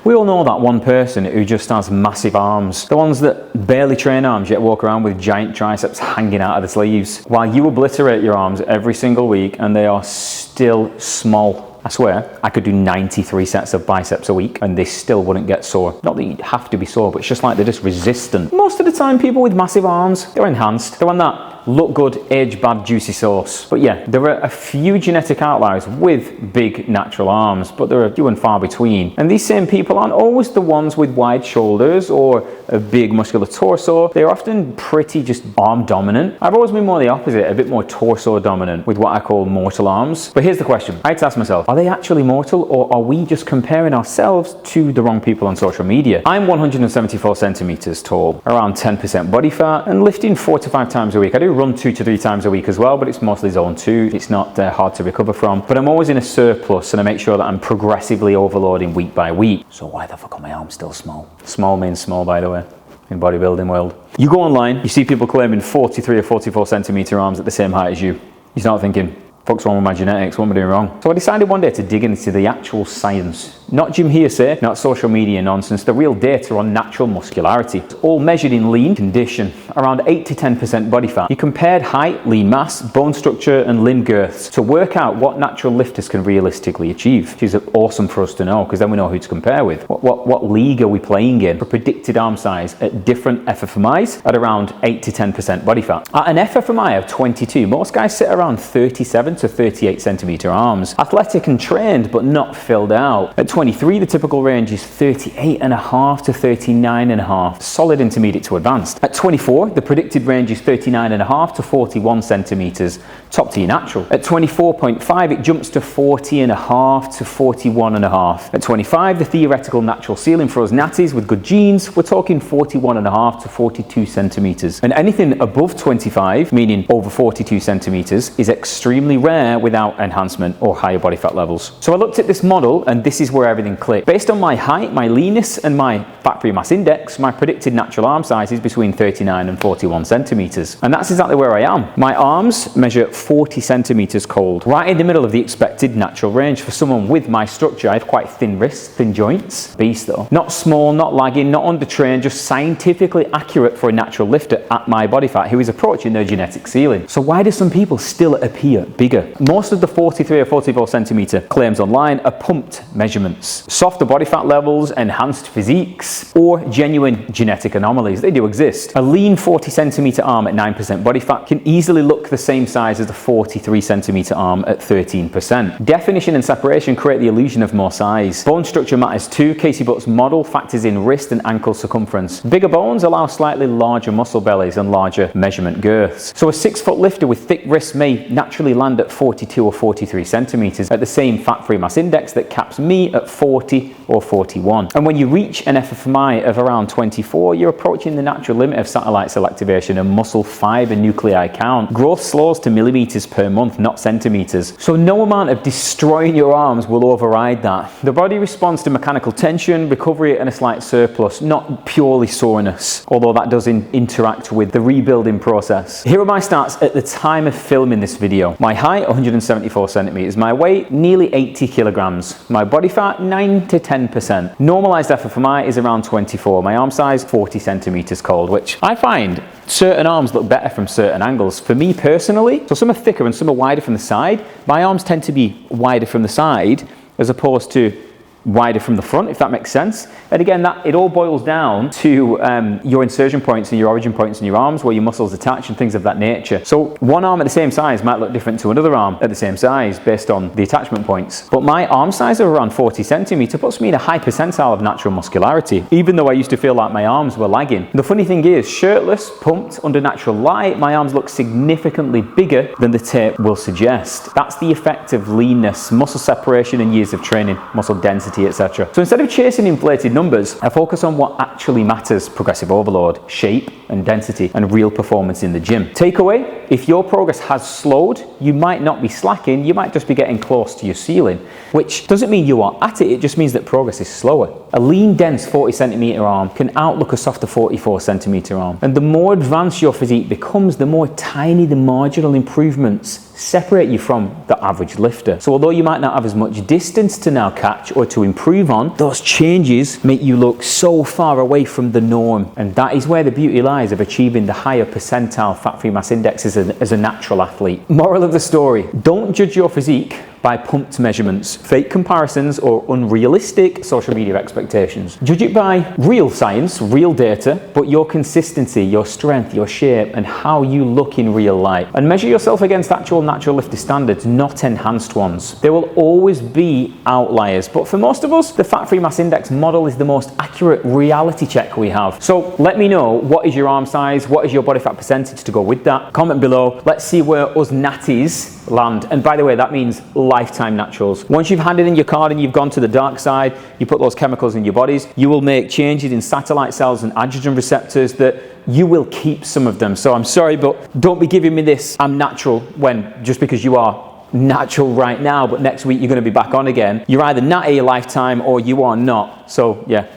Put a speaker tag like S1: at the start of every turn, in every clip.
S1: We all know that one person who just has massive arms. The ones that barely train arms yet walk around with giant triceps hanging out of the sleeves. While you obliterate your arms every single week and they are still small. I swear, I could do 93 sets of biceps a week and they still wouldn't get sore. Not that you'd have to be sore, but it's just like they're just resistant. Most of the time, people with massive arms, they're enhanced. They're on that look good, age bad, juicy sauce. But yeah, there are a few genetic outliers with big natural arms, but there are few and far between. And these same people aren't always the ones with wide shoulders or a big muscular torso. They're often pretty just arm dominant. I've always been more the opposite, a bit more torso dominant with what I call mortal arms. But here's the question. I had to ask myself, are they actually mortal or are we just comparing ourselves to the wrong people on social media? I'm 174 centimeters tall, around 10% body fat, and lifting 4 to 5 times a week. I do run 2 to 3 times a week as well, but it's mostly zone 2. It's not hard to recover from, but I'm always in a surplus and I make sure that I'm progressively overloading week by week. So why the fuck are my arms still small? Small means small, by the way, in bodybuilding world. You go online, you see people claiming 43 or 44 centimeter arms at the same height as you. You start thinking, fuck's wrong with my genetics? What am I doing wrong? So I decided one day to dig into the actual science. Not gym hearsay, not social media nonsense, the real data on natural muscularity. It's all measured in lean condition, around 8 to 10% body fat. You compared height, lean mass, bone structure and limb girths to work out what natural lifters can realistically achieve. Which is awesome for us to know, because then we know who to compare with. What league are we playing in for predicted arm size at different FFMIs at around 8 to 10% body fat. At an FFMI of 22, most guys sit around 37 to 38 centimeter arms. Athletic and trained, but not filled out. At 23, the typical range is 38.5 to 39.5, solid intermediate to advanced. At 24, the predicted range is 39.5 to 41 centimeters, top tier natural. At 24.5, it jumps to 40.5 to 41.5. At 25, the theoretical natural ceiling for us natties with good genes, we're talking 41.5 to 42 centimeters. And anything above 25, meaning over 42 centimeters, is extremely rare without enhancement or higher body fat levels. So I looked at this model and this is where everything clicked. Based on my height, my leanness and my fat-free mass index, my predicted natural arm size is between 39 and 41 centimeters. And that's exactly where I am. My arms measure 40 centimeters cold, right in the middle of the expected natural range for someone with my structure. I have quite thin wrists, thin joints. Beast though. Not small, not lagging, not undertrained, just scientifically accurate for a natural lifter at my body fat who is approaching their genetic ceiling. So why do some people still appear bigger? Most of the 43 or 44 centimeter claims online are pumped measurements. Softer body fat levels, enhanced physiques, or genuine genetic anomalies. They do exist. A lean 40 centimeter arm at 9% body fat can easily look the same size as a 43 centimeter arm at 13%. Definition and separation create the illusion of more size. Bone structure matters too. Casey Butt's model factors in wrist and ankle circumference. Bigger bones allow slightly larger muscle bellies and larger measurement girths. So a 6-foot lifter with thick wrists may naturally land at 42 or 43 centimeters at the same fat-free mass index that caps me at 40 or 41. And when you reach an FFMI of around 24, you're approaching the natural limit of satellite cell activation and muscle fiber nuclei count. Growth slows to millimeters per month, not centimeters. So no amount of destroying your arms will override that. The body responds to mechanical tension, recovery and a slight surplus, not purely soreness, although that does interact with the rebuilding process. Here are my stats at the time of filming this video. My height, 174 centimeters. My weight, nearly 80 kilograms. My body fat, 9 to 10%. Normalized FFMI is around 24. My arm size, 40 centimeters cold, which I find certain arms look better from certain angles. For me personally, so some are thicker and some are wider from the side. My arms tend to be wider from the side as opposed to wider from the front, if that makes sense. And again, that it all boils down to your insertion points and your origin points in your arms, where your muscles attach and things of that nature. So one arm at the same size might look different to another arm at the same size based on the attachment points. But my arm size of around 40 centimeters puts me in a high percentile of natural muscularity, even though I used to feel like my arms were lagging. The funny thing is, shirtless, pumped, under natural light, my arms look significantly bigger than the tape will suggest. That's the effect of leanness, muscle separation and years of training, muscle density, etc. So instead of chasing inflated numbers, I focus on what actually matters: progressive overload, shape, and density and real performance in the gym. Takeaway, if your progress has slowed, you might not be slacking, you might just be getting close to your ceiling, which doesn't mean you are at it, it just means that progress is slower. A lean, dense 40 centimeter arm can outlook a softer 44 centimeter arm. And the more advanced your physique becomes, the more tiny the marginal improvements separate you from the average lifter. So although you might not have as much distance to now catch or to improve on, those changes make you look so far away from the norm. And that is where the beauty lies of achieving the higher percentile fat-free mass index as a natural athlete. Moral of the story, don't judge your physique by pumped measurements, fake comparisons, or unrealistic social media expectations. Judge it by real science, real data, but your consistency, your strength, your shape, and how you look in real life. And measure yourself against actual natural lifter standards, not enhanced ones. There will always be outliers, but for most of us, the fat-free mass index model is the most accurate reality check we have. So let me know, what is your arm size? What is your body fat percentage to go with that? Comment below. Let's see where us natties land. And by the way, that means lifetime naturals. Once you've handed in your card and you've gone to the dark side, you put those chemicals in your bodies, you will make changes in satellite cells and androgen receptors that you will keep some of them. So I'm sorry, but don't be giving me this I'm natural when just because you are natural right now, but next week you're going to be back on again. You're either natty a lifetime or you are not. So yeah,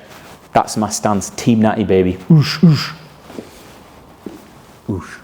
S1: that's my stance. Team natty, baby. Oosh, oosh. Oosh.